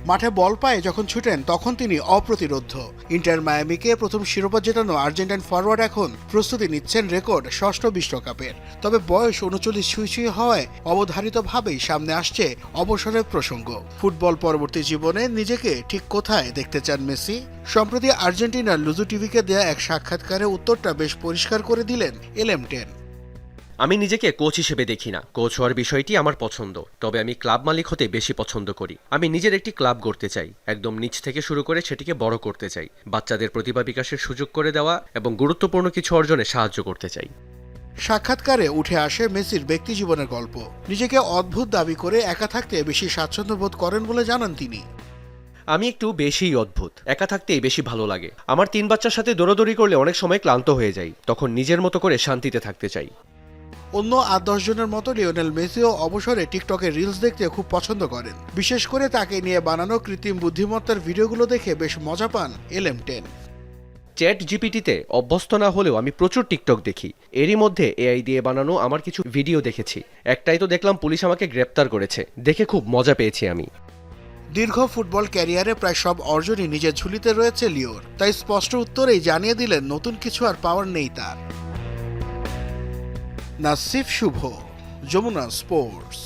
মাঠে বল পায়ে যখন ছুটেন তখন তিনি অপ্রতিরোধ্য। ইন্টার মায়ামিকে প্রথম শিরোপা জেতানো আর্জেন্টাইন ফরওয়ার্ড এখন প্রস্তুতি নিচ্ছেন রেকর্ড ষষ্ঠ বিশ্বকাপের। তবে বয়স ৩৯ ছুঁই হওয়ায় অবধারিতভাবেই সামনে আসছে অবসরের প্রসঙ্গ। ফুটবল পরবর্তী জীবনে নিজেকে ঠিক কোথায় দেখতে চান মেসি? সম্প্রতি আর্জেন্টিনার লুজু টিভিকে দেয়া এক সাক্ষাৎকারে উত্তরটা বেশ পরিষ্কার করে দিলেন এলএম10। আমি নিজেকে কোচ হিসেবে দেখি না। কোচ হওয়ার বিষয়টি আমার পছন্দ, তবে আমি ক্লাব মালিক হতে বেশি পছন্দ করি। আমি নিজের একটি ক্লাব গড়তে চাই, একদম নিচ থেকে শুরু করে সেটিকে বড় করতে চাই। বাচ্চাদের প্রতিভা বিকাশের সুযোগ করে দেওয়া এবং গুরুত্বপূর্ণ কিছু অর্জনে সাহায্য করতে চাই। সাক্ষাৎকারে উঠে আসে মেসির ব্যক্তি জীবনের গল্প। নিজেকে অদ্ভুত দাবি করে একা থাকতে বেশি স্বাচ্ছন্দ্য বোধ করেন বলে জানান তিনি। আমি একটু বেশিই অদ্ভুত, একা থাকতেই বেশি ভালো লাগে। আমার 3 বাচ্চার সাথে দৌড়াদৌড়ি করলে অনেক সময় ক্লান্ত হয়ে যাই, তখন নিজের মতো করে শান্তিতে থাকতে চাই। অন্য ৮-১০ জনের মতো লিওনেল মেসিও অবসরে টিকটকে রিলস দেখতে খুব পছন্দ করেন। বিশেষ করে তাকে নিয়ে বানানো কৃত্রিম বুদ্ধিমত্তার ভিডিওগুলো দেখে বেশ মজা পান এলএম10। চ্যাট জিপিটিতে অভ্যস্ত না হলেও আমি প্রচুর টিকটক দেখি। এরই মধ্যে এআই দিয়ে বানানো আমার কিছু ভিডিও দেখেছি। একটাই তো দেখলাম পুলিশ আমাকে গ্রেপ্তার করেছে, দেখে খুব মজা পেয়েছি আমি। দীর্ঘ ফুটবল ক্যারিয়ারে প্রায় সব অর্জনই নিজের ঝুলিতে রয়েছে লিওর, তাই স্পষ্ট উত্তরেই জানিয়ে দিলেন নতুন কিছু আর পাওয়ার নেই তার। নাসিফ শুভ, যমুনা স্পোর্টস।